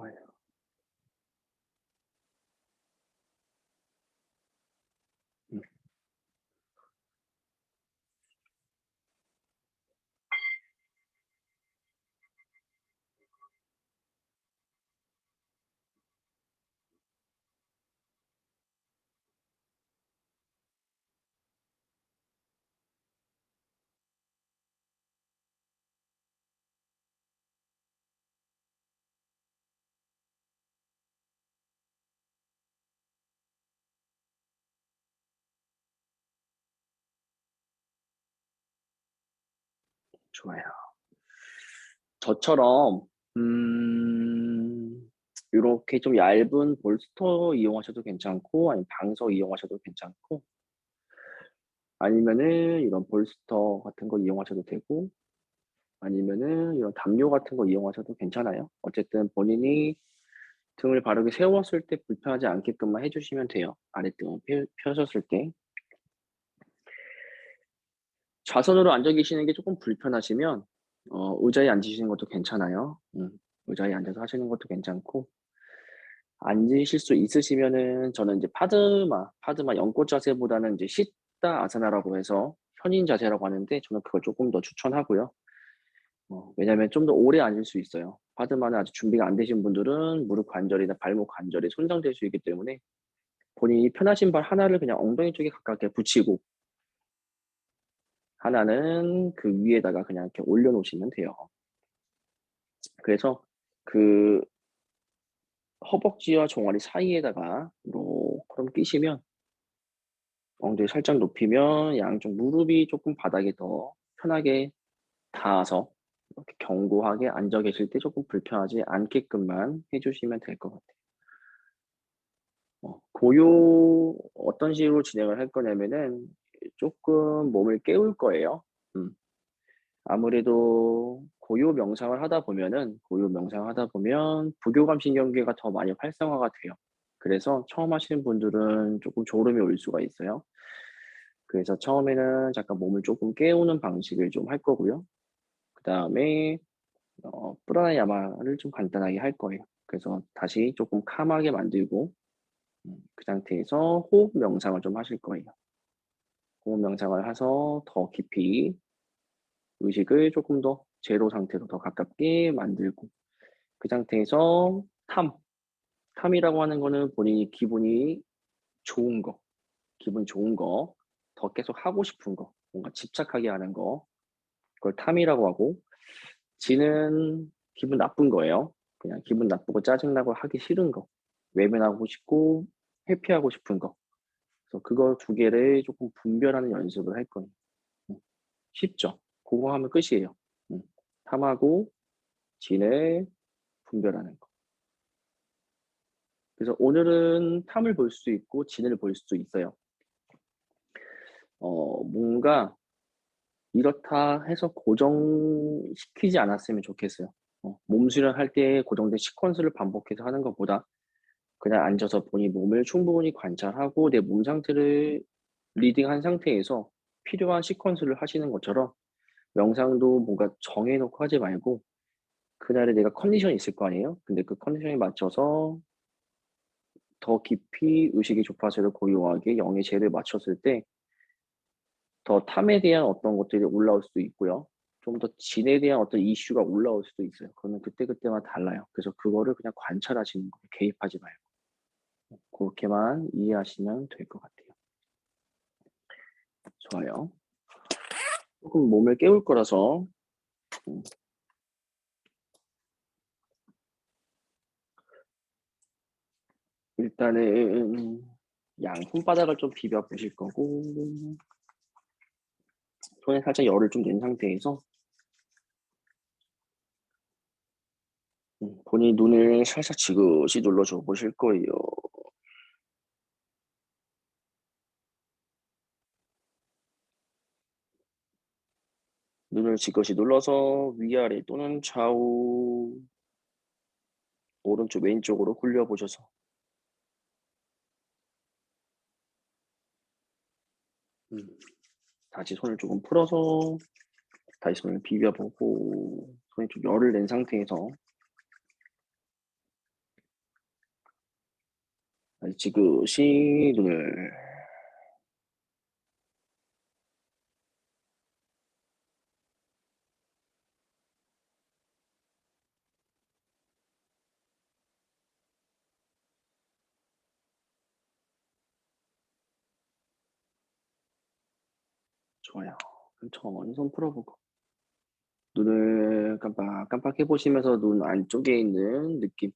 좋아요. 음. 좋아요. 저처럼 요렇게 좀 얇은 볼스터 이용하셔도 괜찮고 아니면 방석 이용하셔도 괜찮고 아니면은 이런 볼스터 같은 거 이용하셔도 되고 아니면은 이런 담요 같은 거 이용하셔도 괜찮아요. 어쨌든 본인이 등을 바르게 세웠을 때 불편하지 않게끔만 해 주시면 돼요, 아랫등을 펴셨을 때. 좌선으로 앉아 계시는 게 쪼끔 불편하시면 의자에 앉으시는 것도 괜찮아요. 의자에 앉아서 하시는 것도 괜찮고 앉으실 수 있으시면은 저는 이제 파드마 연꽃 자세보다는 이제 시타 아사나라고 해서 현인 자세라고 하는데 저는 그걸 쪼끔 더 추천하고요. 왜냐면 좀 더 오래 앉을 수 있어요. 파드마는 아직 준비가 안 되신 분들은 무릎 관절이나 발목 관절이 손상될 수 있기 때문에 본인이 편하신 발 하나를 그냥 엉덩이 쪽에 가깝게 붙이고 하나는 그 위에다가 그냥 이렇게 올려 놓으시면 돼요. 그래서 그 허벅지와 종아리 사이에다가 요렇게 끼시면 엉덩이 살짝 높이면 양쪽 무릎이 쪼끔 바닥에 더 편하게 닿아서 이렇게 견고하게 앉아 계실 때 쪼끔 불편하지 않게끔만 해 주시면 될 것 같아요. 고요 어떤 식으로 진행을 할 거냐면은 쪼끔 몸을 깨울 거예요. 음. 아무래도 고요 명상을 하다 보면 부교감 신경계가 더 많이 활성화가 돼요. 그래서 처음 하시는 분들은 쪼끔 졸음이 올 수가 있어요. 그래서 처음에는 잠깐 몸을 쪼끔 깨우는 방식을 좀 할 거고요. 그다음에 프라나야마를 좀 간단하게 할 거예요. 그래서 다시 쪼끔 calm하게 만들고 그 상태에서 호흡 명상을 좀 하실 거예요. 호흡 명상을 해서 더 깊이 의식을 쪼끔 더 제로 상태로 더 가깝게 만들고 그 상태에서 탐이라고 하는 거는 본인이 기분이 좋은 거, 기분 좋은 거, 더 계속 하고 싶은 거, 뭔가 집착하게 하는 거 그걸 탐이라고 하고 지는 기분 나쁜 거예요. 그냥 기분 나쁘고 짜증 나고 하기 싫은 거, 외면하고 싶고 회피하고 싶은 거. 그래서 그거 두 개를 쪼끔 분별하는 연습을 할 거예요. 음. 쉽죠? 고거 하면 끝이에요. 음. 탐하고 진을 분별하는 거. 그래서 오늘은 탐을 볼 수 있고 진을 볼 수도 있어요. 뭔가 이렇다 해서 고정시키지 않았으면 좋겠어요. 몸 수련할 때 고정된 시퀀스를 반복해서 하는 것보다 그냥 앉아서 본인 몸을 충분히 관찰하고 내 몸 상태를 리딩한 상태에서 필요한 시퀀스를 하시는 것처럼 명상도 뭔가 정해 놓고 하지 말고 그날에 내가 컨디션이 있을 거 아니에요? 근데 그 컨디션에 맞춰서 더 깊이 의식의 주파수를 고요하게 영의 재를 맞췄을 때 더 탐에 대한 어떤 것들이 올라올 수도 있고요. 좀 더 진에 대한 어떤 이슈가 올라올 수도 있어요. 그거는 그때그때마다 달라요. 그래서 그거를 그냥 관찰하시는 거예요, 개입하지 말고. 고렇게만 이해하시면 될 것 같아요. 좋아요. 쪼끔 몸을 깨울 거라서 음 일단은 양 손바닥을 좀 비벼 보실 거고 손에 살짝 열을 좀 낸 상태에서 본인 눈을 살짝 지그시 눌러 줘 보실 거예요. 눈을 지그시 눌러서 위아래 또는 좌우 오른쪽 왼쪽으로 굴려 보셔서 다시 손을 조금 풀어서 다시 손을 비벼 보고 손에 좀 열을 낸 상태에서 지그시 눈을. 좋아요. 그럼 천천히 손 풀어보고 눈을 깜빡깜빡 해보시면서 눈 안쪽에 있는 느낌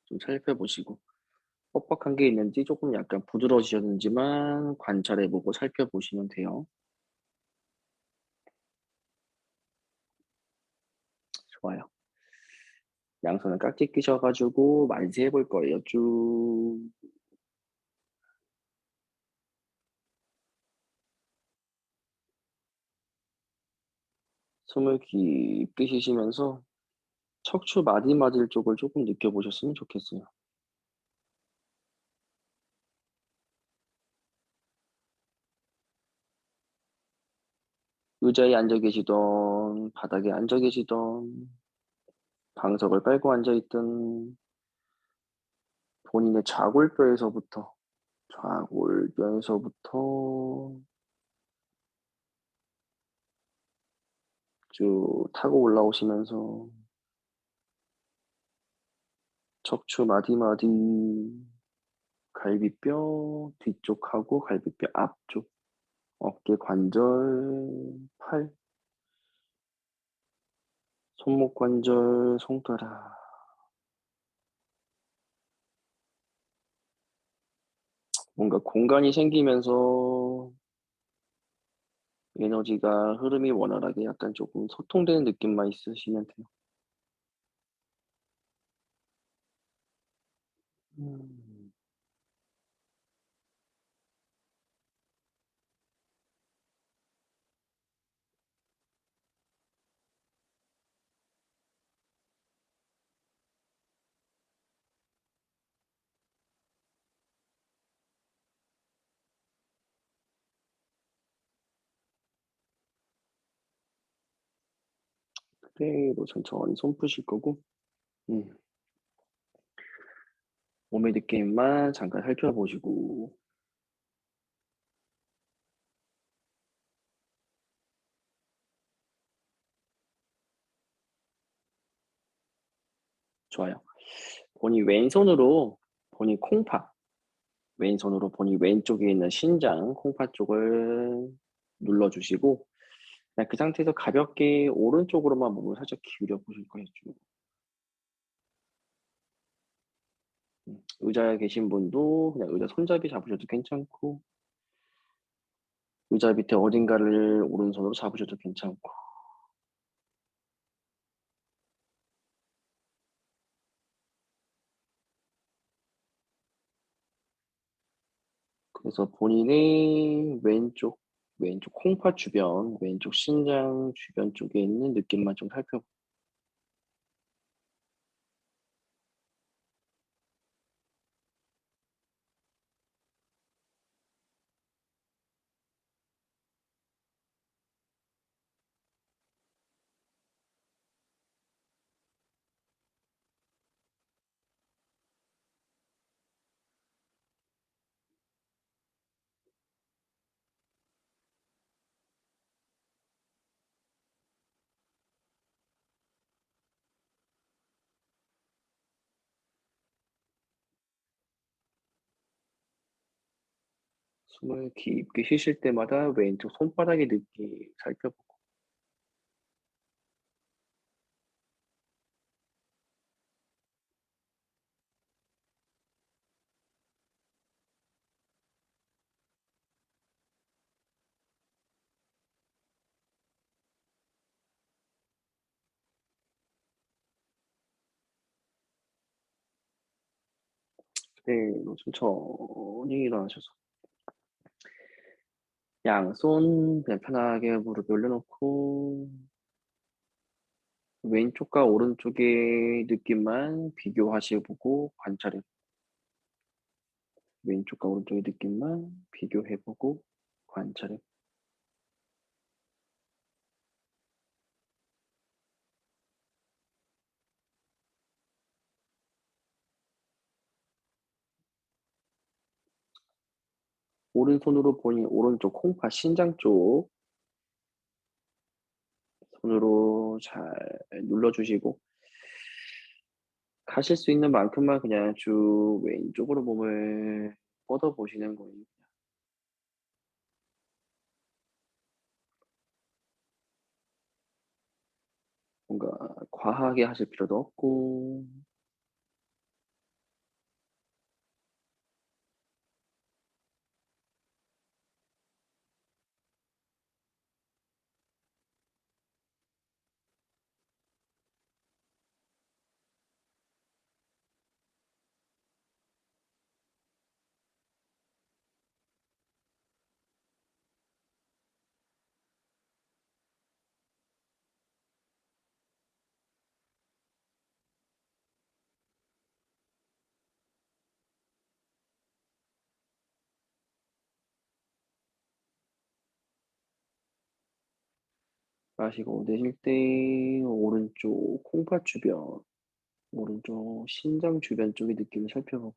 좀 살펴보시고 뻑뻑한 게 있는지 조금 약간 부드러우셨는지만 관찰해보고 살펴보시면 돼요. 좋아요. 양손을 깍지 끼셔가지고 만세해 볼 거예요. 쭉. 숨을 깊게 쉬시면서 척추 마디마디 쪽을 조금 느껴보셨으면 좋겠어요. 의자에 앉아 계시던, 바닥에 앉아 계시던, 방석을 깔고 앉아 있던 본인의 좌골뼈에서부터 쭉 타고 올라오시면서 척추 마디마디, 갈비뼈 뒤쪽하고 갈비뼈 앞쪽, 어깨 관절, 팔, 손목 관절, 손가락. 뭔가 공간이 생기면서 에너지가 흐름이 원활하게 약간 조금 소통되는 느낌만 있으시면 돼요. 음, 그대로 천천히 손 푸실 거고, 음, 몸의 느낌만 잠깐 살펴보시고, 좋아요. 본인 왼손으로 본인 콩팥, 왼손으로 본인 왼쪽에 있는 신장, 콩팥 쪽을 눌러주시고, 그냥 그 상태에서 가볍게 오른쪽으로만 몸을 살짝 기울여 보실 거예요. 쭉. 의자에 계신 분도 그냥 의자 손잡이 잡으셔도 괜찮고, 의자 밑에 어딘가를 오른손으로 잡으셔도 괜찮고, 그래서 본인의 왼쪽 콩팥 주변, 왼쪽 신장 주변 쪽에 있는 느낌만 좀 살펴보고, 숨을 깊게 쉬실 때마다 왼쪽 손바닥의 느낌 살펴보고, 그대로 천천히 일어나셔서 양손 그냥 편하게 무릎 올려놓고 왼쪽과 오른쪽의 느낌만 비교하시고 관찰해. 왼쪽과 오른쪽의 느낌만 비교해보고 관찰해. 오른손으로 본인 오른쪽 콩팥 신장 쪽 손으로 잘 눌러주시고 가실 수 있는 만큼만 그냥 쭉 왼쪽으로 몸을 뻗어 보시는 거예요. 뭔가 과하게 하실 필요도 없고 마시고 내쉴 때 오른쪽 콩팥 주변, 오른쪽 신장 주변 쪽의 느낌을 살펴보고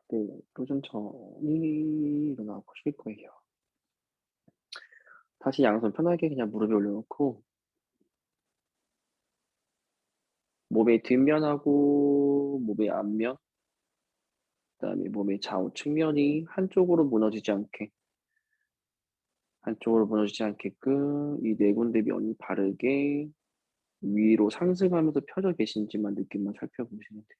네, 또 천천히 일어나 보실 거예요. 다시 양손 편하게 그냥 무릎에 올려놓고 몸의 뒷면하고 몸의 앞면, 그다음에 몸의 좌우 측면이 한쪽으로 무너지지 않게끔 이 네 군데 면이 바르게 위로 상승하면서 펴져 계신지만 느낌만 살펴보시면 돼요.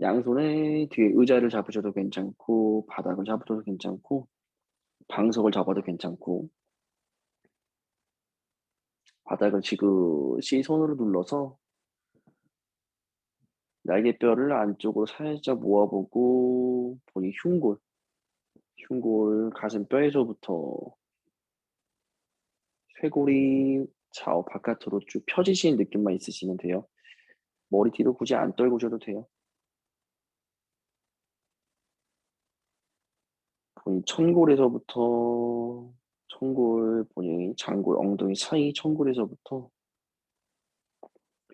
양손에 뒤에 의자를 잡으셔도 괜찮고 바닥을 잡으셔도 괜찮고 방석을 잡아도 괜찮고 바닥을 지그시 손으로 눌러서 날개뼈를 안쪽으로 살짝 모아보고 본인 흉골 가슴뼈에서부터 쇄골이 좌우 바깥으로 쭉 펴지시는 느낌만 있으시면 돼요. 머리 뒤로 굳이 안 떨구셔도 돼요. 본인 천골 본인 장골 엉덩이 사이 천골에서부터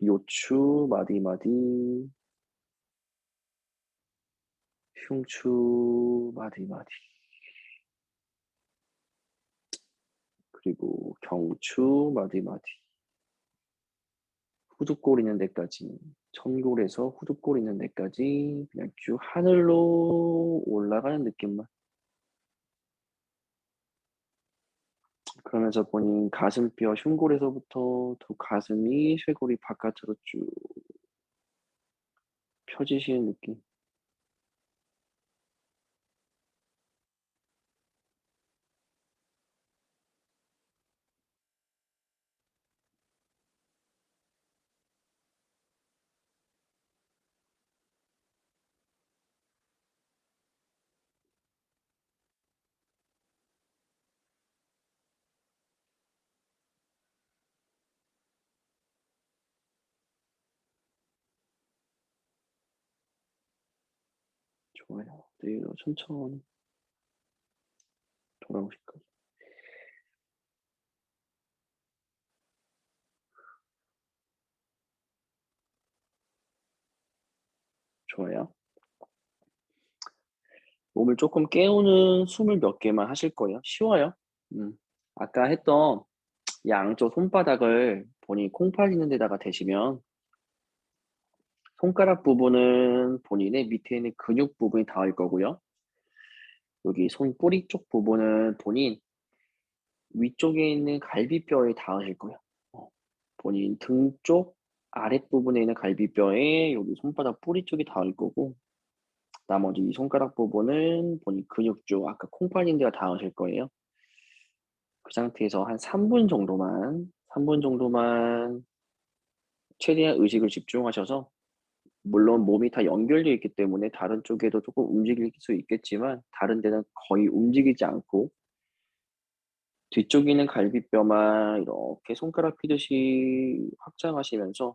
요추 마디마디 흉추 마디마디 그리고 경추 마디마디 후두골 있는 데까지 천골에서 후두골 있는 데까지 그냥 쭉 하늘로 올라가는 느낌만. 그러면서 본인 가슴뼈 흉골에서부터 두 가슴이 쇄골이 바깥으로 쭉 펴지시는 느낌. 좋아요. 내일로 천천히 돌아오실 거예요. 좋아요. 몸을 조금 깨우는 숨을 몇 개만 하실 거예요. 쉬워요. 아까 했던 양쪽 손바닥을 본인 콩팥 있는 데다가 대시면 손가락 부분은 본인의 밑에 있는 근육 부분이 닿을 거고요. 여기 손 뿌리 쪽 부분은 본인 위쪽에 있는 갈비뼈에 닿으실 거예요. 어, 본인 등 쪽 아랫부분에 있는 갈비뼈에 여기 손바닥 뿌리 쪽이 닿을 거고, 나머지 이 손가락 부분은 본인 근육 쪽 아까 콩 빠진 데가 닿으실 거예요. 그 상태에서 한 3분 정도만 최대한 의식을 집중하셔서, 물론 몸이 다 연결되어 있기 때문에 다른 쪽에도 조금 움직일 수 있겠지만 다른 데는 거의 움직이지 않고 뒤쪽에 있는 갈비뼈만 이렇게 손가락 피듯이 확장하시면서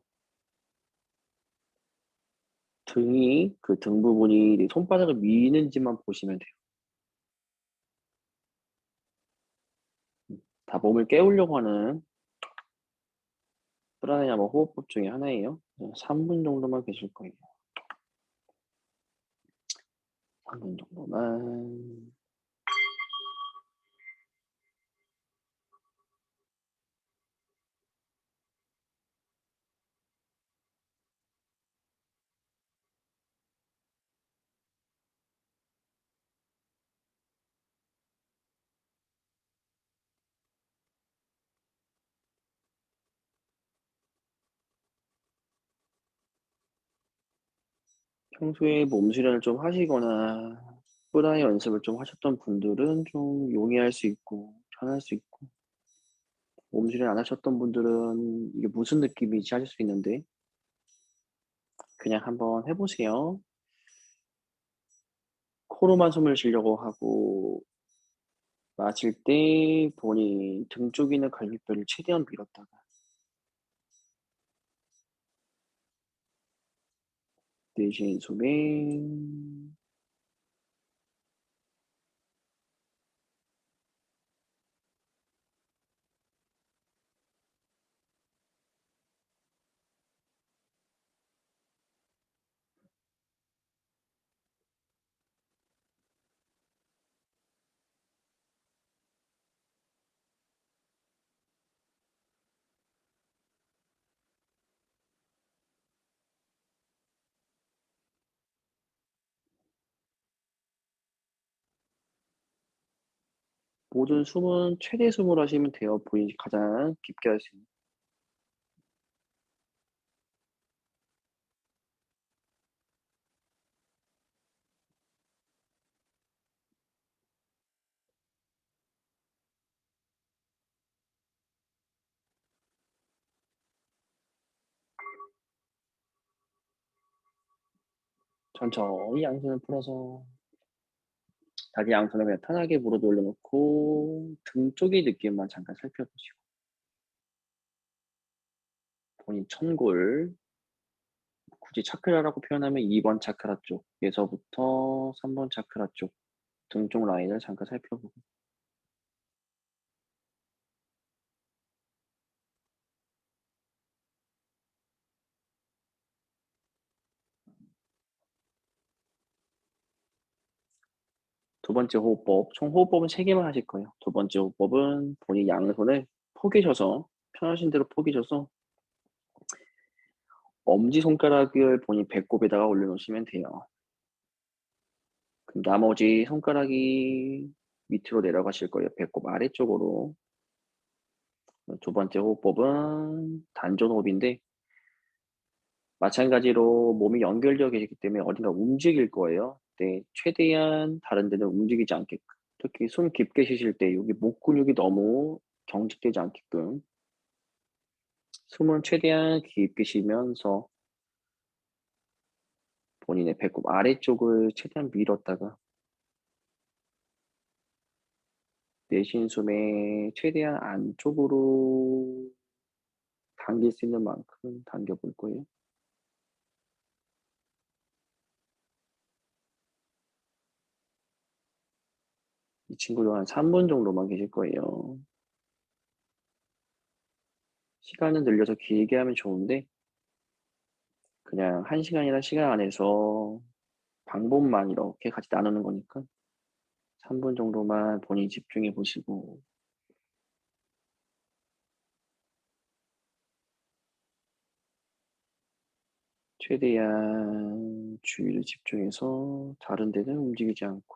등이 그 등 부분이 내 손바닥을 미는지만 보시면 돼요. 다 몸을 깨우려고 하는 프라나야마 호흡법 중에 하나예요. 3분 정도만 계실 거예요. 3분 정도만. 평소에 몸 수련을 좀 하시거나 프라나 연습을 좀 하셨던 분들은 좀 용이할 수 있고 편할 수 있고, 몸 수련 안 하셨던 분들은 이게 무슨 느낌인지 하실 수 있는데 그냥 한번 해 보세요. 코로만 숨을 쉬려고 하고 마실 때 본인 등 쪽에 있는 갈비뼈를 최대한 밀었다가 내쉬는 숨에 모든 숨은 최대 숨으로 하시면 돼요. 본인이 가장 깊게 할 수 있는. 천천히 양손을 풀어서 다리 양손을 그냥 편하게 무릎에 올려놓고 등 쪽의 느낌만 잠깐 살펴보시고, 본인 천골, 굳이 차크라라고 표현하면 2번 차크라 쪽에서부터 3번 차크라 쪽 등 쪽 라인을 잠깐 살펴보고, 두 번째 호흡법, 총 호흡법은 3개만 하실 거예요. 두 번째 호흡법은 본인 양손을 포개셔서 편하신 대로 포개셔서 엄지손가락을 본인 배꼽에다가 올려놓으시면 돼요. 그럼 나머지 손가락이 밑으로 내려가실 거예요. 배꼽 아래쪽으로. 두 번째 호흡법은 단전호흡인데 마찬가지로 몸이 연결되어 계시기 때문에 어딘가 움직일 거예요. 네, 최대한 다른 데는 움직이지 않게끔. 특히 숨 깊게 쉬실 때 여기 목 근육이 너무 경직되지 않게끔 숨은 최대한 깊게 쉬면서 본인의 배꼽 아래쪽을 최대한 밀었다가 내쉬는 숨에 최대한 안쪽으로 당길 수 있는 만큼 당겨 볼 거예요. 이 친구도 한 3분 정도만 계실 거예요. 시간은 늘려서 길게 하면 좋은데 그냥 1시간이나 시간 안에서 방법만 이렇게 같이 나누는 거니까 3분 정도만 본인이 집중해 보시고, 최대한 주의를 집중해서 다른 데는 움직이지 않고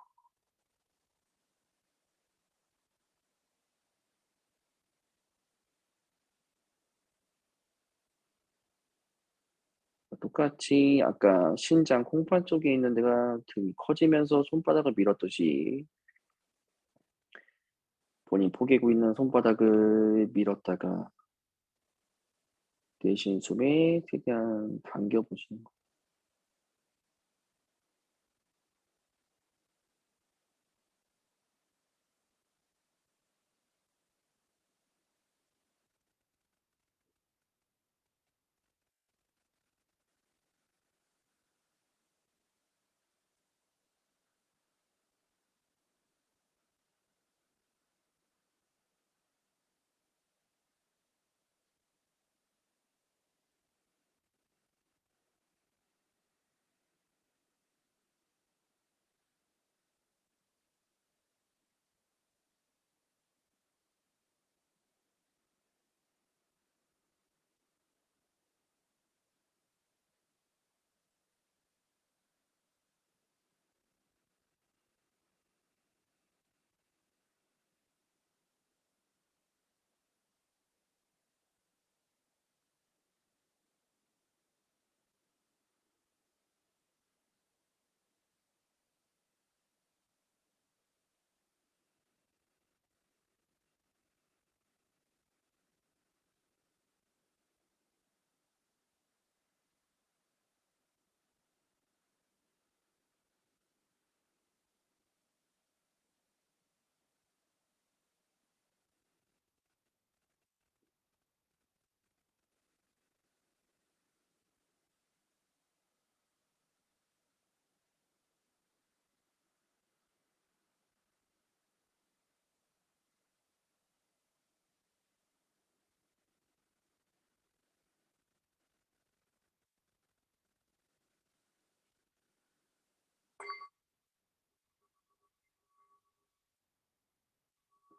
똑같이 아까 신장 콩팥 쪽에 있는 데가 등이 커지면서 손바닥을 밀었듯이 본인 포개고 있는 손바닥을 밀었다가 내쉬는 숨에 최대한 당겨 보시는 거.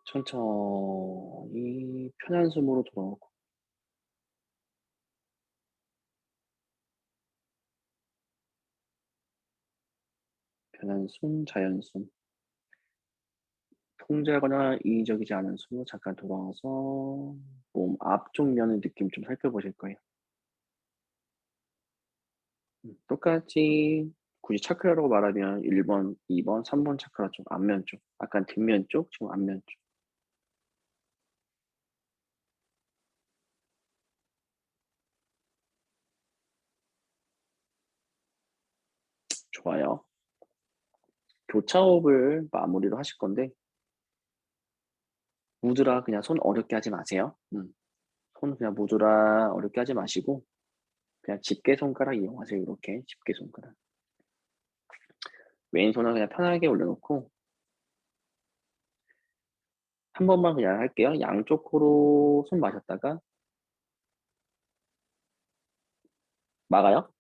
천천히 편한 숨으로 돌아오고 편한 숨, 자연 숨. 통제하거나 이의적이지 않은 숨으로 잠깐 돌아와서 몸 앞쪽 면의 느낌 좀 살펴보실 거예요. 똑같이 굳이 차크라라고 말하면 1번, 2번, 3번 차크라 쪽, 앞면 쪽, 약간 뒷면 쪽, 지금 앞면 쪽. 좋아요. 교차호흡을 마무리로 하실 건데 무드라 그냥 손 어렵게 하지 마세요. 손 그냥 무드라 어렵게 하지 마시고 그냥 집게 손가락 이용하세요. 이렇게 집게 손가락. 왼손은 그냥 편하게 올려놓고 한 번만 그냥 할게요. 양쪽 코로 손 마셨다가 막아요.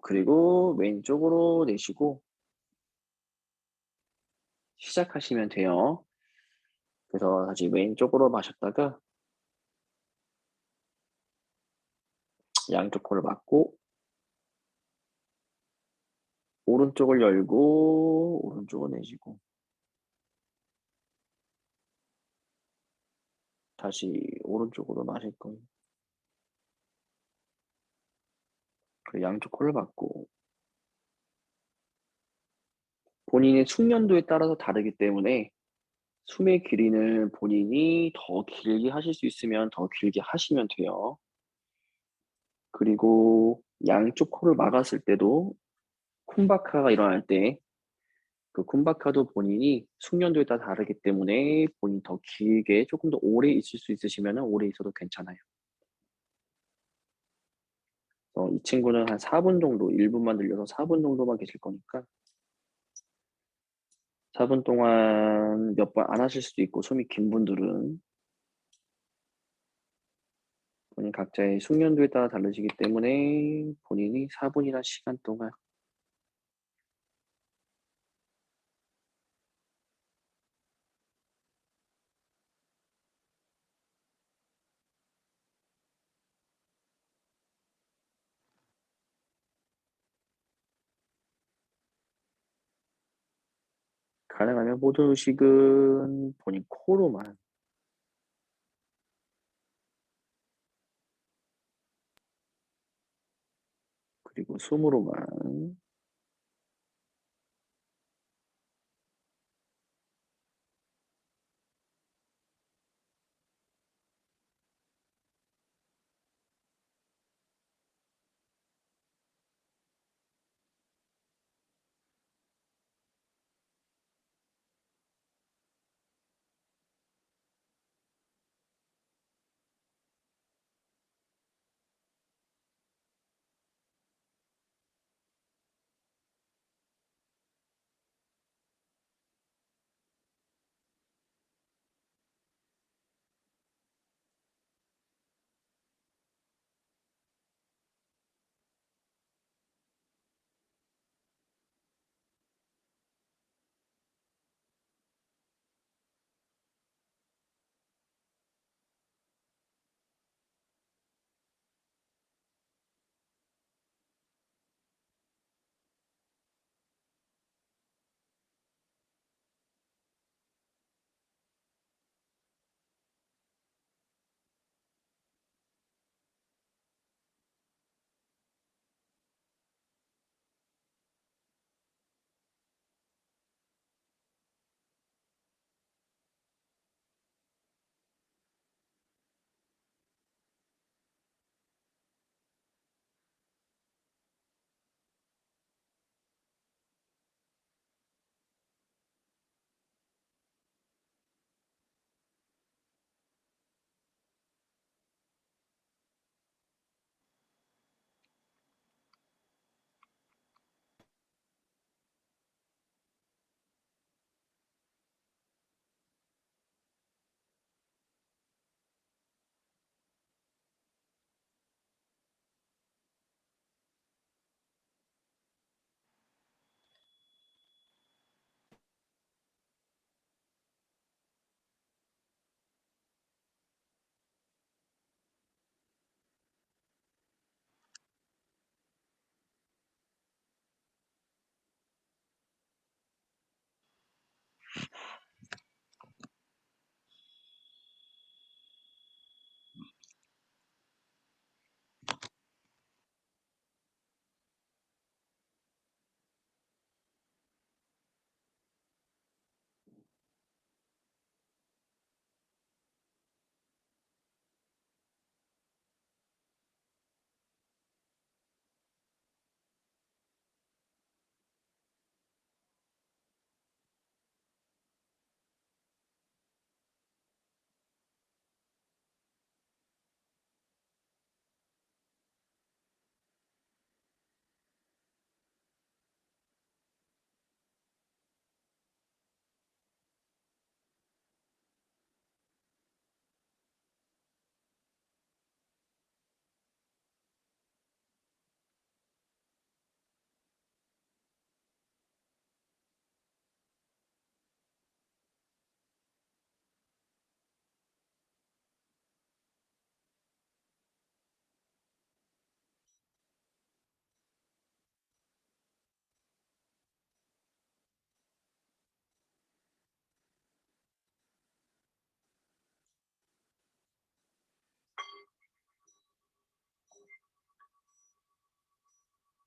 그리고 왼쪽으로 내쉬고 시작하시면 돼요. 그래서 다시 왼쪽으로 마셨다가 양쪽 코를 막고 오른쪽을 열고 오른쪽을 내쉬고 다시 오른쪽으로 마실 거예요. 그 양쪽 코를 막고 본인의 숙련도에 따라서 다르기 때문에 숨의 길이는 본인이 더 길게 하실 수 있으면 더 길게 하시면 돼요. 그리고 양쪽 코를 막았을 때도 콤바카가 일어날 때 그 콤바카도 본인이 숙련도에 따라 다르기 때문에 본인이 더 길게 조금 더 오래 있을 수 있으시면 오래 있어도 괜찮아요. 이 친구는 한 4분 정도, 1분만 늘려서 4분 정도만 계실 거니까 4분 동안 몇 번 안 하실 수도 있고 숨이 긴 분들은 본인 각자의 숙련도에 따라 다르시기 때문에 본인이 4분이나 시간 동안 가능하면 모든 의식은 본인 코로만, 그리고 숨으로만.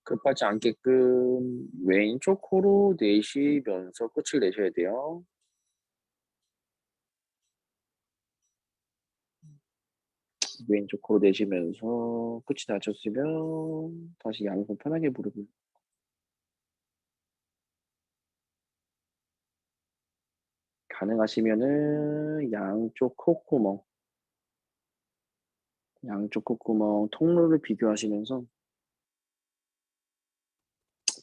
급하지 않게끔 왼쪽 코로 내쉬면서 끝을 내셔야 돼요. 왼쪽 코로 내쉬면서 끝이 닫혔으면 다시 양손 편하게 무릎을. 가능하시면은 양쪽 콧구멍 통로를 비교하시면서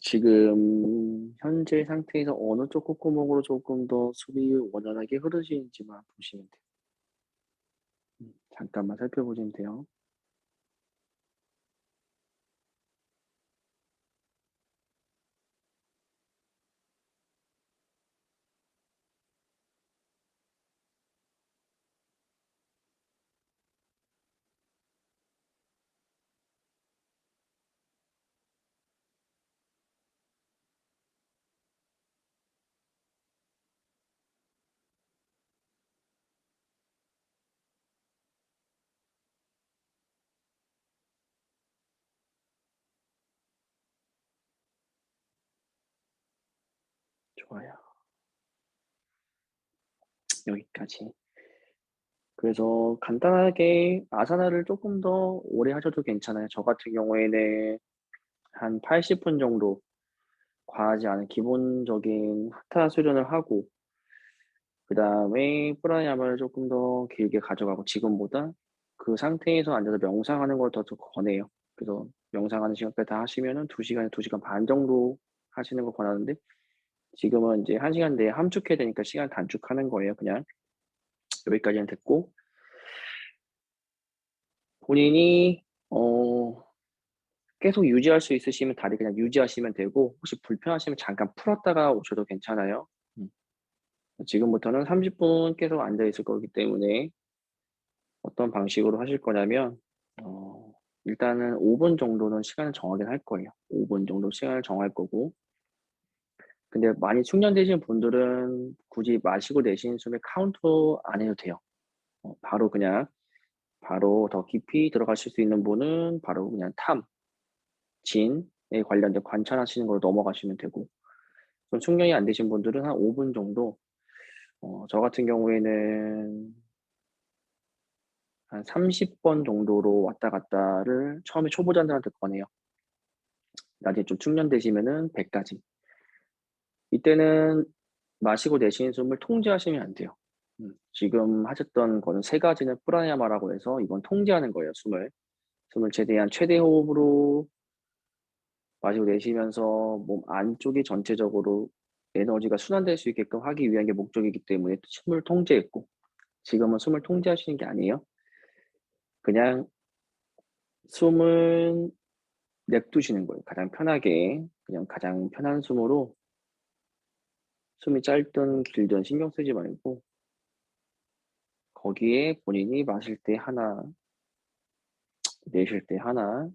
지금 현재 상태에서 어느 쪽 콧구멍으로 조금 더 숨이 원활하게 흐르시는지만 보시면 돼요. 잠깐만 살펴보시면 돼요. 좋아요. 여기까지. 그래서 간단하게 아사나를 조금 더 오래 하셔도 괜찮아요. 저 같은 경우에는 한 80분 정도 과하지 않은 기본적인 하타 수련을 하고 그다음에 프라나야마를 조금 더 길게 가져가고 지금보다 그 상태에서 앉아서 명상하는 걸 더 권해요. 그래서 명상하는 시간까지 다 하시면은 2시간에 2시간 반 정도 하시는 걸 권하는데 지금은 이제 1시간 내에 함축해야 되니까 시간 단축하는 거예요 그냥. 여기까지는 됐고 본인이 계속 유지할 수 있으시면 다리 그냥 유지하시면 되고 혹시 불편하시면 잠깐 풀었다가 오셔도 괜찮아요. 지금부터는 30분 계속 앉아 있을 거기 때문에 어떤 방식으로 하실 거냐면 일단은 5분 정도는 시간을 정하긴 할 거예요. 5분 정도 시간을 정할 거고 근데 많이 숙련되신 분들은 굳이 마시고 내쉬는 숨에 카운트 안 해도 돼요. 바로 그냥 바로 더 깊이 들어가실 수 있는 분은 바로 그냥 진에 관련된 관찰하시는 걸로 넘어가시면 되고 좀 숙련이 안 되신 분들은 한 5분 정도 저 같은 경우에는 한 30번 정도로 왔다 갔다를 처음에 초보자들한테 권해요. 나중에 좀 숙련되시면은 100까지. 이때는 마시고 내쉬는 숨을 통제하시면 안 돼요. 지금 하셨던 거는 3가지는 프라나야마라고 해서 이건 통제하는 거예요, 숨을. 숨을 최대한 최대 호흡으로 마시고 내쉬면서 몸 안쪽이 전체적으로 에너지가 순환될 수 있게끔 하기 위한 게 목적이기 때문에 숨을 통제했고 지금은 숨을 통제하시는 게 아니에요. 그냥 숨은 냅두시는 거예요. 가장 편하게 그냥 가장 편한 숨으로 숨이 짧든 길든 신경 쓰지 말고 거기에 본인이 마실 때 하나, 내쉴 때 하나,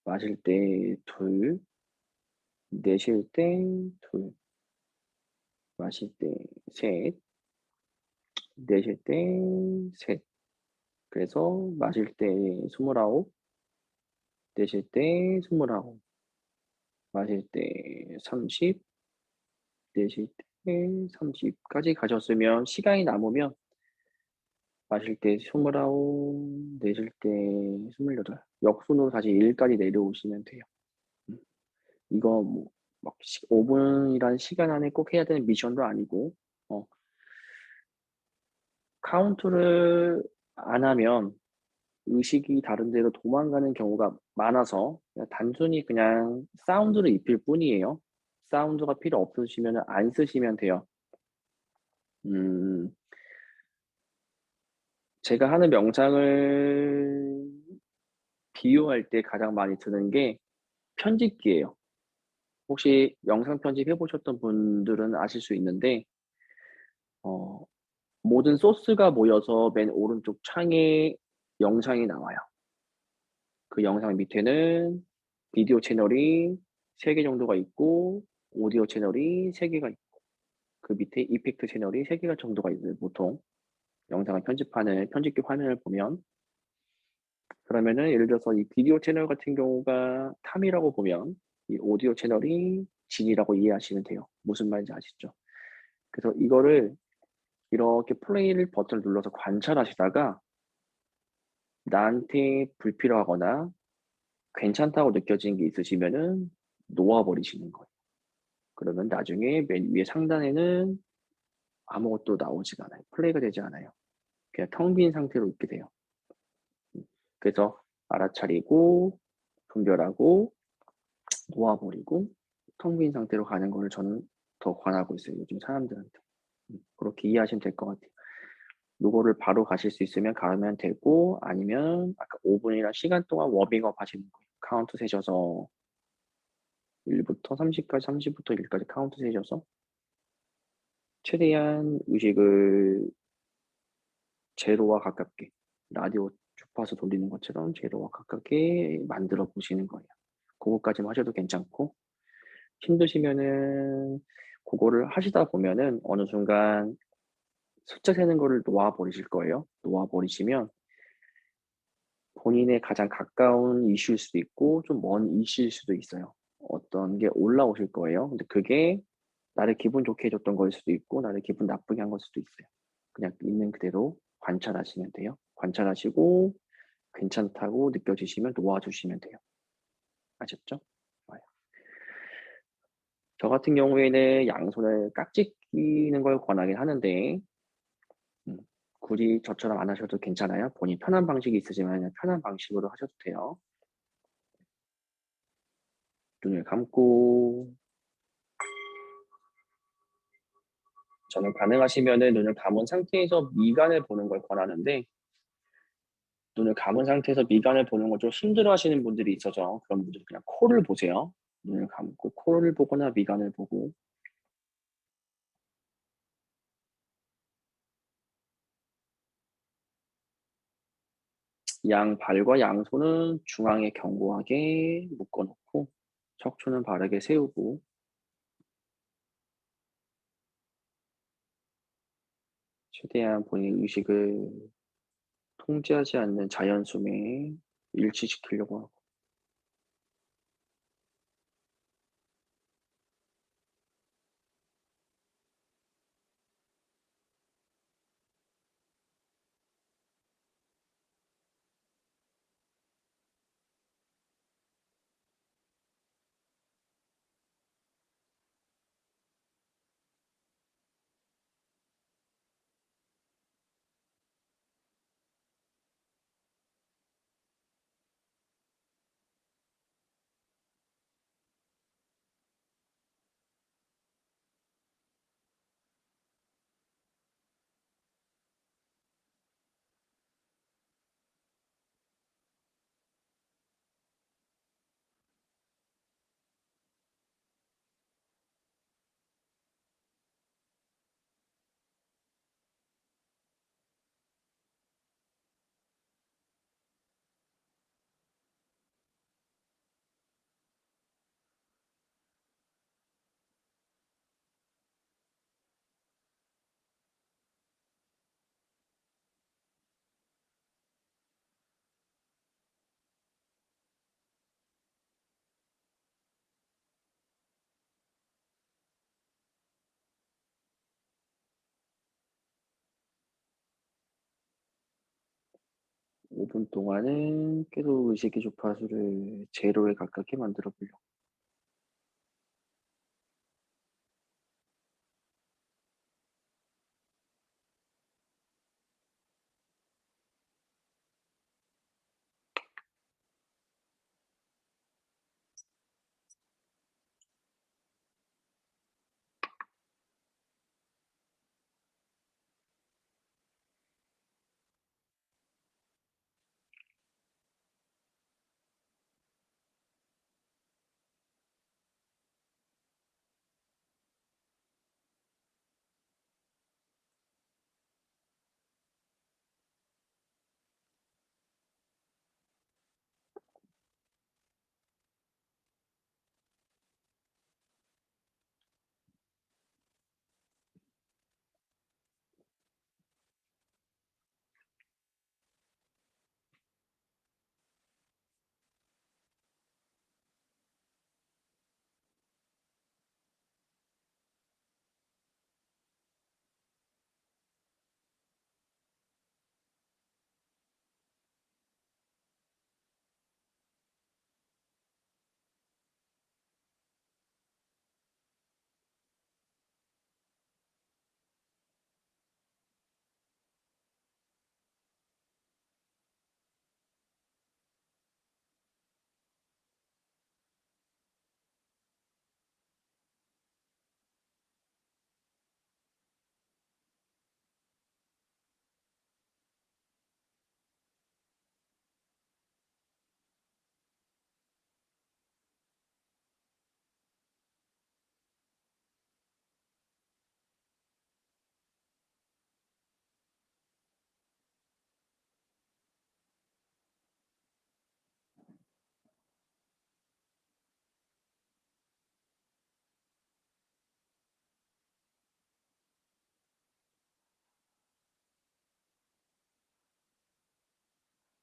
마실 때 둘, 내쉴 때 둘, 마실 때 셋, 내쉴 때 셋. 그래서 마실 때 29, 내쉴 때 29, 마실 때 30, 내쉴 때 30까지 가셨으면 시간이 남으면 마실 때 29, 내쉴 때 28. 역순으로 다시 1까지 내려오시면 돼요. 이거 뭐, 막 5분이라는 시간 안에 꼭 해야 되는 미션도 아니고, 카운트를 안 하면 의식이 다른 데로 도망가는 경우가 많아서 그냥 단순히 그냥 사운드를 입힐 뿐이에요. 사운드가 필요 없으시면 안 쓰시면 돼요. 음, 제가 하는 명상을 비유할 때 가장 많이 드는 게 편집기예요. 혹시 영상 편집 해보셨던 분들은 아실 수 있는데, 어, 모든 소스가 모여서 맨 오른쪽 창에 영상이 나와요. 그 영상 밑에는 비디오 채널이 3개 정도가 있고, 오디오 채널이 3개가 있고, 그 밑에 이펙트 채널이 3개가 정도가 있어요, 보통. 영상을 편집하는 편집기 화면을 보면. 그러면은 예를 들어서 이 비디오 채널 같은 경우가 탐이라고 보면 이 오디오 채널이 진이라고 이해하시면 돼요. 무슨 말인지 아시죠? 그래서 이거를 이렇게 플레이를 버튼을 눌러서 관찰하시다가 나한테 불필요하거나 괜찮다고 느껴지는 게 있으시면은 놓아버리시는 거예요. 그러면 나중에 맨 위에 상단에는 아무것도 나오지가 않아요. 플레이가 되지 않아요. 그냥 텅 빈 상태로 있게 돼요. 그래서 알아차리고 분별하고 놓아버리고 텅 빈 상태로 가는 거를 저는 더 권하고 있어요. 요즘 사람들한테. 그렇게 이해하시면 될 것 같아요. 요거를 바로 가실 수 있으면 가면 되고 아니면 아까 5분이나 시간 동안 워밍업 하시는 거예요. 카운트 세셔서 1부터 30까지 30부터 1까지 카운트 세셔서 최대한 의식을 제로와 가깝게 라디오 주파수 돌리는 것처럼 제로와 가깝게 만들어 보시는 거예요. 그거까지만 하셔도 괜찮고 힘드시면은 그거를 하시다 보면은 어느 순간 숫자 세는 거를 놓아 버리실 거예요. 놓아 버리시면 본인의 가장 가까운 이슈일 수도 있고 좀 먼 이슈일 수도 있어요. 어떤 게 올라오실 거예요. 근데 그게 나를 기분 좋게 해 줬던 거일 수도 있고 나를 기분 나쁘게 한 걸 수도 있어요. 그냥 있는 그대로 관찰하시면 돼요. 관찰하시고 괜찮다고 느껴지시면 놓아 주시면 돼요. 아셨죠? 좋아요. 저 같은 경우에는 양손을 깍지 끼는 걸 권하긴 하는데 음 굳이 저처럼 안 하셔도 괜찮아요. 본인 편한 방식이 있으시면 편한 방식으로 하셔도 돼요. 눈을 감고 저는 가능하시면은 눈을 감은 상태에서 미간을 보는 걸 권하는데 눈을 감은 상태에서 미간을 보는 걸 좀 힘들어하시는 분들이 있어서 그런 분들은 그냥 코를 보세요. 눈을 감고 코를 보거나 미간을 보고 양발과 양손은 중앙에 견고하게 묶어 놓고 척추는 바르게 세우고 최대한 본인의 의식을 통제하지 않는 자연 숨에 일치시키려고 하고5분 동안은 계속 의식의 주파수를 제로에 가깝게 만들어 보려고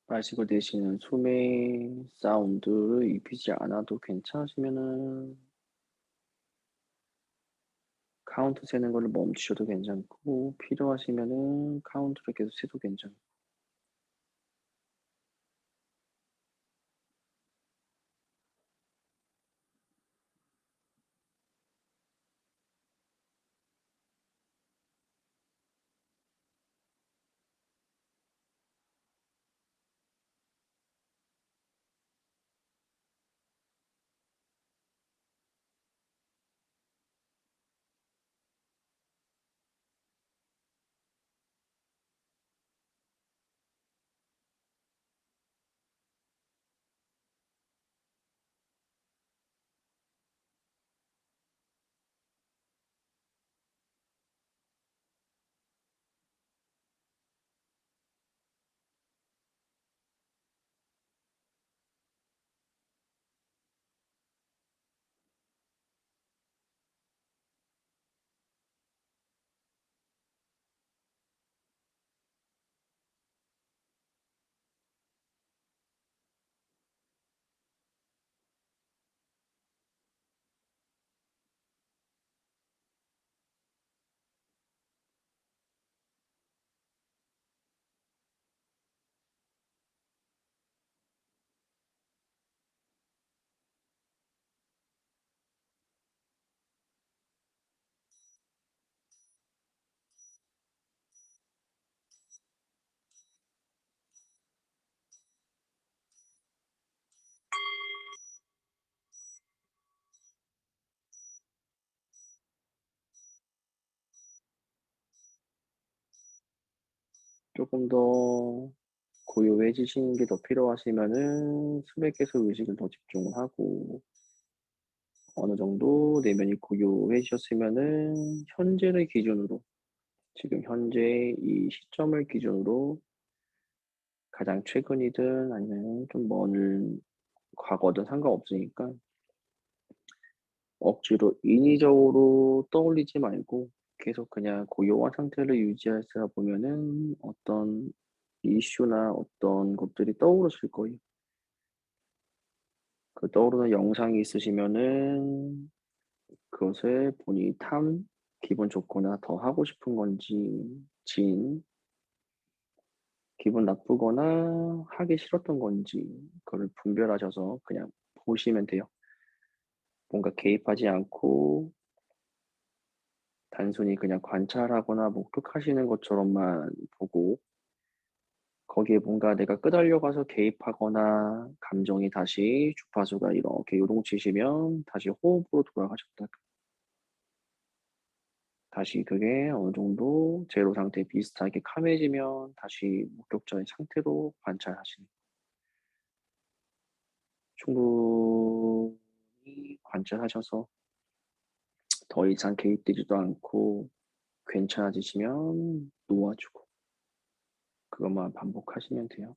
마시고 내쉬는 숨의 사운드를 입히지 않아도 괜찮으시면은 카운트 세는 거를 멈추셔도 괜찮고 필요하시면은 카운트를 계속 세도 괜찮고. 조금 더 고요해지시는 게 더 필요하시면은 숨에 계속 의식을 더 집중을 하고 어느 정도 내면이 고요해지셨으면은 현재를 기준으로 지금 현재 이 시점을 기준으로 가장 최근이든 아니면 좀 먼 과거든 상관없으니까 억지로 인위적으로 떠올리지 말고 계속 그냥 고요한 상태를 유지하시다 보면은 어떤 이슈나 어떤 것들이 떠오르실 거예요. 그 떠오르는 영상이 있으시면은 그것을 본인이 기분 좋거나 더 하고 싶은 건지 진, 기분 나쁘거나 하기 싫었던 건지 그걸 분별하셔서 그냥 보시면 돼요. 뭔가 개입하지 않고 단순히 그냥 관찰하거나 목격하시는 것처럼만 보고 거기에 뭔가 내가 끄달려가서 개입하거나 감정이 다시 주파수가 이렇게 요동치시면 다시 호흡으로 돌아가셨다가 다시 그게 어느 정도 제로 상태 비슷하게 캄해지면 다시 목격자의 상태로 관찰하시는 충분히 관찰하셔서 더 이상 개입되지도 않고 괜찮아지시면 놓아주고 그것만 반복하시면 돼요.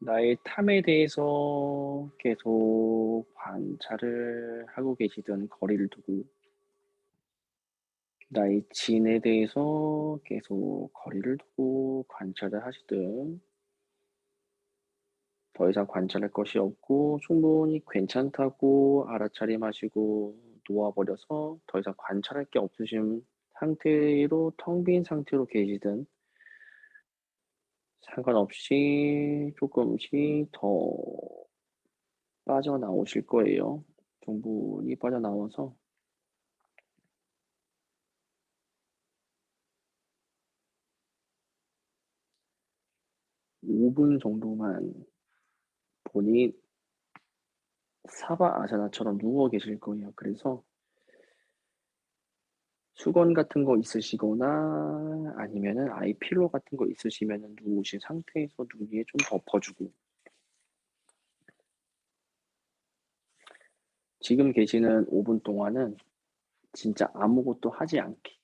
나의 탐에 대해서 계속 관찰을 하고 계시든 거리를 두고 나의 진에 대해서 계속 거리를 두고 관찰을 하시든 더 이상 관찰할 것이 없고 충분히 괜찮다고 알아차림하시고 놓아버려서 더 이상 관찰할 게 없으신 상태로 텅 빈 상태로 계시든 상관없이 조금씩 더 빠져나오실 거예요. 충분히 빠져나와서 5분 정도만 본인 사바 아사나처럼 누워 계실 거예요. 그래서 수건 같은 거 있으시거나 아니면은 아이 필로 같은 거 있으시면은 누우신 상태에서 눈 위에 좀 덮어주고 지금 계시는 5분 동안은 진짜 아무것도 하지 않기,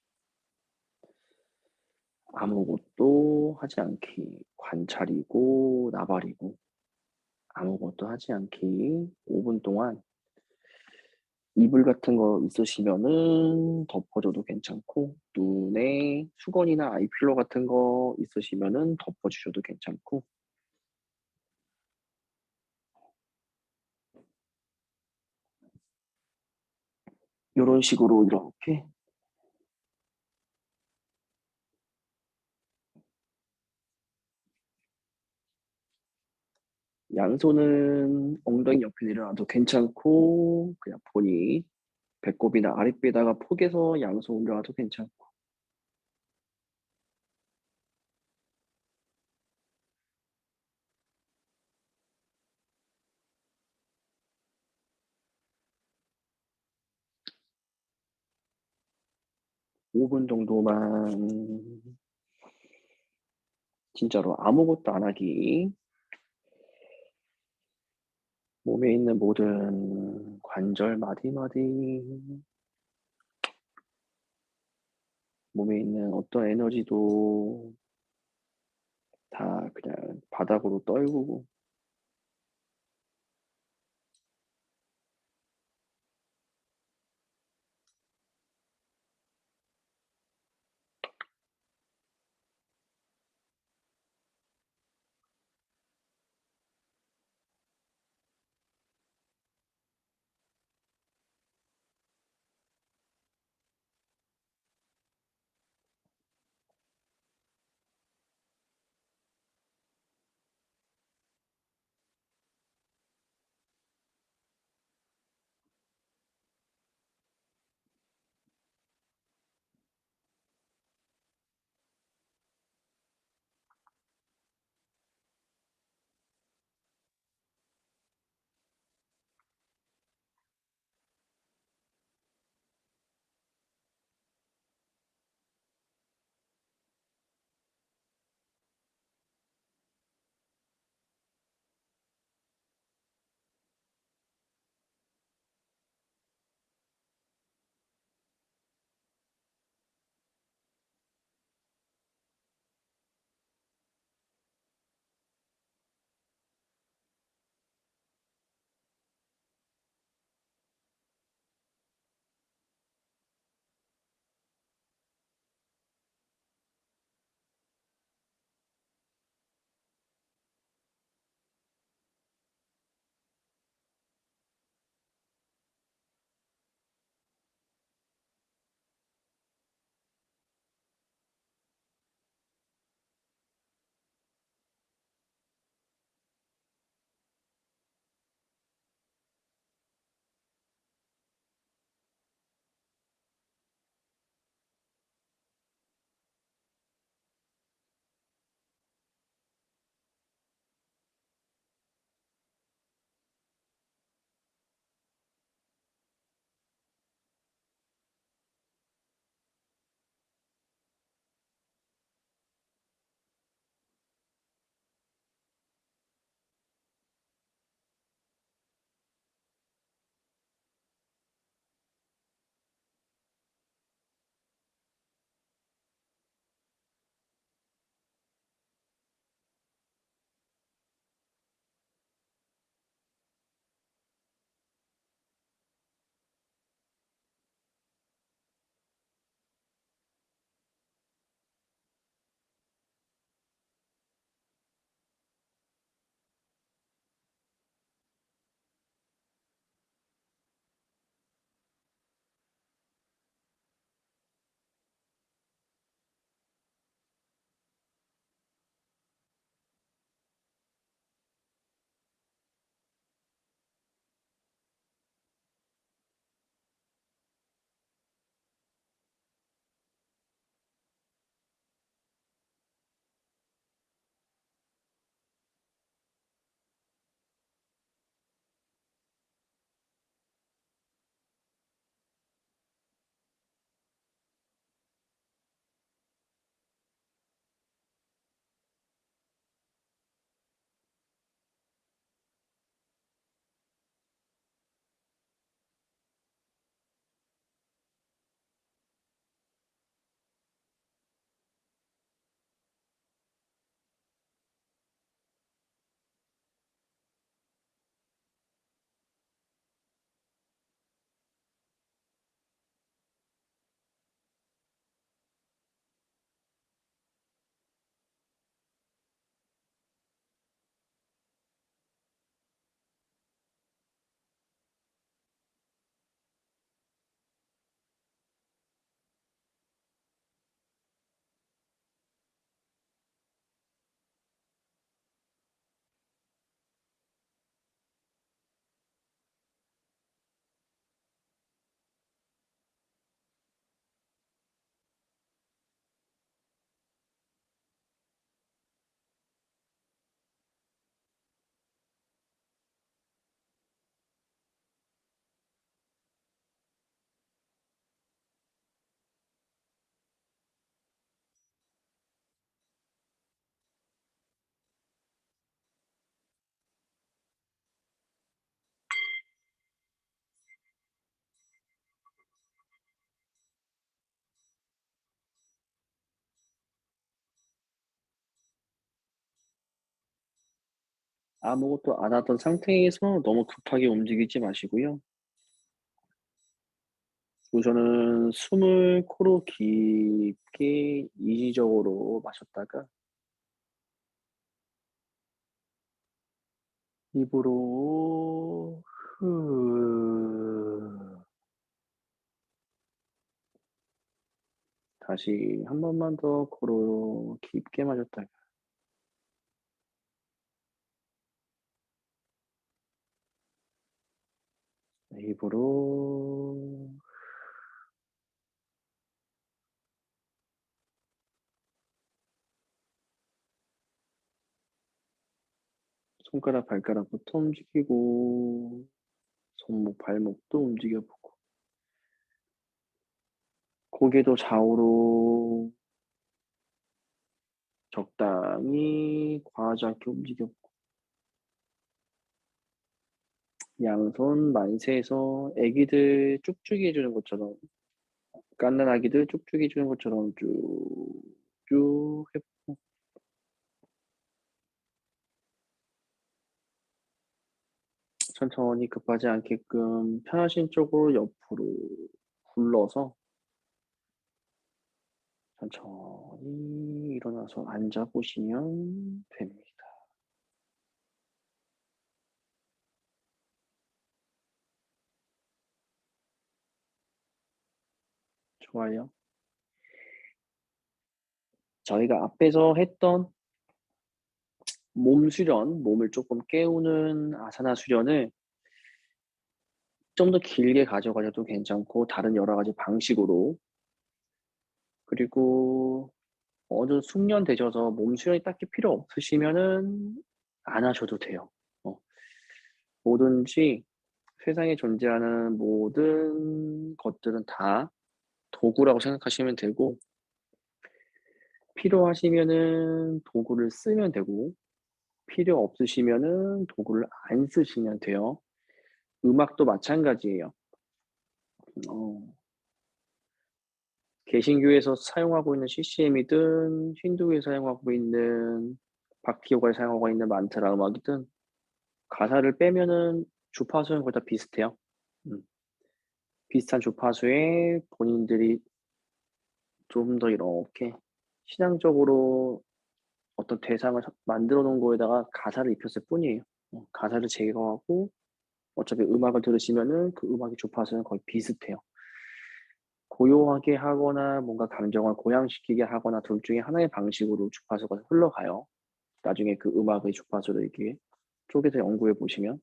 아무것도 하지 않기, 관찰이고 나발이고 아무것도 하지 않기 5분 동안 이불 같은 거 있으시면은 덮어줘도 괜찮고 눈에 수건이나 아이필로 같은 거 있으시면은 덮어주셔도 괜찮고 이런 식으로 이렇게 양손은 엉덩이 옆에 내려놔도 괜찮고 그냥 본인 배꼽이나 아랫배에다가 포개서 양손 올려놔도 괜찮고 5분 정도만 진짜로 아무것도 안 하기 몸에 있는 모든 관절 마디마디 몸에 있는 어떤 에너지도 다 그냥 바닥으로 떨구고 아무것도 안 하던 상태에서 너무 급하게 움직이지 마시고요. 우선은 숨을 코로 깊게 이지적으로 마셨다가 입으로 다시 한 번만 더 코로 깊게 마셨다가 입으로 손가락, 발가락부터 움직이고 손목, 발목도 움직여보고 고개도 좌우로 적당히 과하지 않게 움직여보고 양손 만세해서 애기들 쭉쭉 해주는 것처럼 갓난 아기들 쭉쭉 해주는 것처럼 쭉쭉 해보고 천천히 급하지 않게끔 편하신 쪽으로 옆으로 굴러서 천천히 일어나서 앉아보시면 됩니다. 좋아요. 저희가 앞에서 했던 몸 수련, 몸을 조금 깨우는 아사나 수련을 좀 더 길게 가져가셔도 괜찮고 다른 여러 가지 방식으로 그리고 어느 정도 숙련되셔서 몸 수련이 딱히 필요 없으시면은 안 하셔도 돼요. 뭐든지 세상에 존재하는 모든 것들은 다 도구라고 생각하시면 되고 필요하시면은 도구를 쓰면 되고 필요 없으시면은 도구를 안 쓰시면 돼요. 음악도 마찬가지예요. 어, 개신교에서 사용하고 있는 CCM이든 힌두교에 사용하고 있는 박티요가에 사용하고 있는 만트라 음악이든 가사를 빼면은 주파수는 거의 다 비슷해요. 음, 비슷한 주파수에 본인들이 좀 더 이렇게 신앙적으로 어떤 대상을 만들어 놓은 거에다가 가사를 입혔을 뿐이에요. 가사를 제거하고 어차피 음악을 들으시면은 그 음악의 주파수는 거의 비슷해요. 고요하게 하거나 뭔가 감정을 고양시키게 하거나 둘 중에 하나의 방식으로 주파수가 흘러가요. 나중에 그 음악의 주파수를 이렇게 쪼개서 연구해 보시면.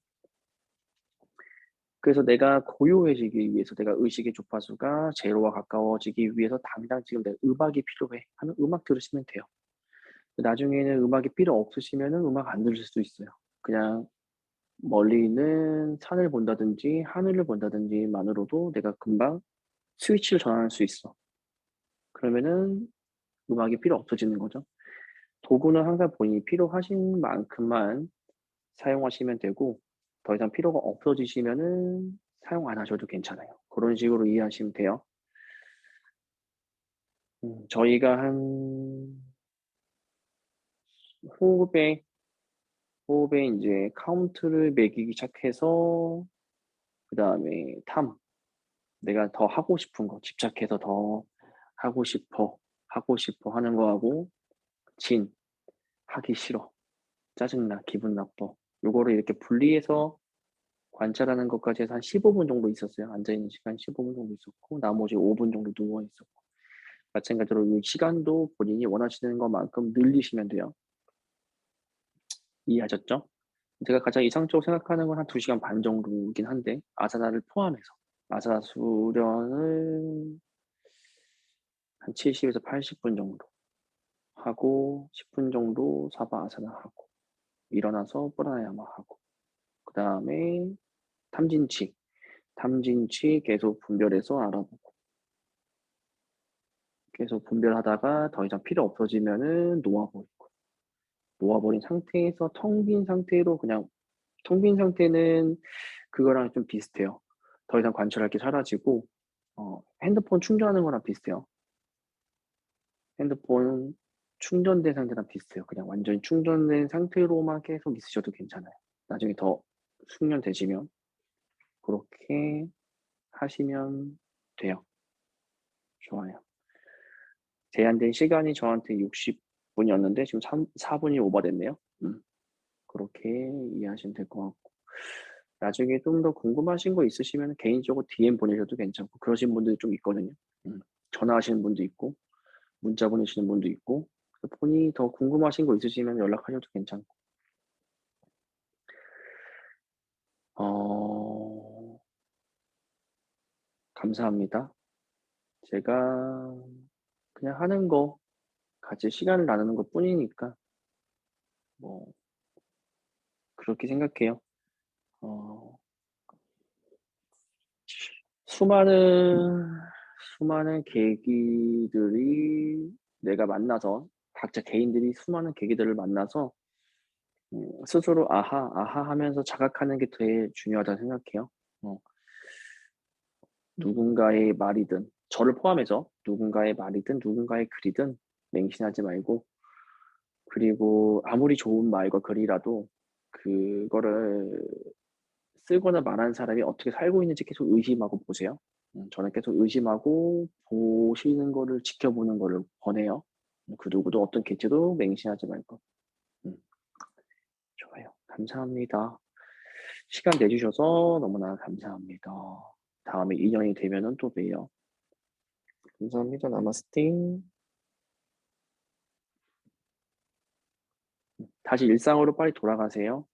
그래서 내가 고요해지기 위해서 내가 의식의 주파수가 제로와 가까워지기 위해서 당장 지금 내 음악이 필요해 하면 음악 들으시면 돼요. 나중에는 음악이 필요 없으시면은 음악 안 들으실 수 있어요. 그냥 멀리 있는 산을 본다든지 하늘을 본다든지만으로도 내가 금방 스위치를 전환할 수 있어. 그러면은 음악이 필요 없어지는 거죠. 도구는 항상 본인이 필요하신 만큼만 사용하시면 되고 더 이상 필요가 없어지시면은 사용 안 하셔도 괜찮아요. 그런 식으로 이해하시면 돼요. 저희가 한 호흡에 호흡에 이제 카운트를 매기기 시작해서 그다음에 탐 내가 더 하고 싶은 거 집착해서 더 하고 싶어 하고 싶어 하는 거하고 진 하기 싫어 짜증나 기분 나빠 요거를 이렇게 분리해서 관찰하는 것까지 해서 한 15분 정도 있었어요. 앉아있는 시간 15분 정도 있었고 나머지 5분 정도 누워 있었고 마찬가지로 이 시간도 본인이 원하시는 것만큼 늘리시면 돼요. 이해하셨죠? 제가 가장 이상적으로 생각하는 건 한 2시간 반 정도이긴 한데 아사나를 포함해서 아사나 수련을 한 70에서 80분 정도 하고 10분 정도 사바 아사나 하고 일어나서 프라나야마 하고 그 다음에 탐진치 계속 분별해서 알아보고 계속 분별하다가 더 이상 필요 없어지면은 놓아버리고 놓아버린 상태에서 텅 빈 상태로 그냥 텅 빈 상태는 그거랑 좀 비슷해요. 더 이상 관찰할 게 사라지고 핸드폰 충전하는 거랑 비슷해요. 핸드폰 충전된 상태랑 비슷해요. 그냥 완전히 충전된 상태로만 계속 있으셔도 괜찮아요. 나중에 더 숙련되시면 그렇게 하시면 돼요. 좋아요. 제한된 시간이 저한테 60분이었는데 지금 4분이 오버됐네요. 그렇게 이해하시면 될 것 같고, 나중에 좀 더 궁금하신 거 있으시면 개인적으로 DM 보내셔도 괜찮고, 그러신 분들이 좀 있거든요. 전화하시는 분도 있고 문자 보내시는 분도 있고, 본인이 더 궁금하신 거 있으시면 연락하셔도 괜찮고. 감사합니다. 제가 그냥 하는 거 같이 시간을 나누는 것뿐이니까 뭐 그렇게 생각해요. 어 수많은 계기들이 내가 만나서, 각자 개인들이 수많은 계기들을 만나서 스스로 '아하, 아하.' 하면서 자각하는 게 제일 중요하다고 생각해요. 어 누군가의 말이든, 저를 포함해서 누군가의 말이든 누군가의 글이든 맹신하지 말고, 그리고 아무리 좋은 말과 글이라도 그거를 쓰거나 말하는 사람이 어떻게 살고 있는지 계속 의심하고 보세요. 저는 계속 의심하고 보시는 거를 지켜보는 거를 권해요. 그 누구도 어떤 개체도 맹신하지 말고. 음 좋아요. 감사합니다. 시간 내주셔서 너무나 감사합니다. 다음에 인연이 되면은 또 봬요. 감사합니다. 나마스테. 다시 일상으로 빨리 돌아가세요.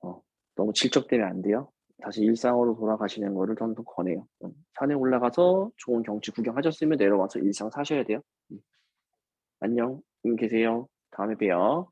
어 너무 질척대면 안 돼요. 다시 일상으로 돌아가시는 거를 저는 더 권해요. 산에 올라가서 좋은 경치 구경하셨으면 내려와서 일상 사셔야 돼요. 안녕. 계세요. 다음에 봬요.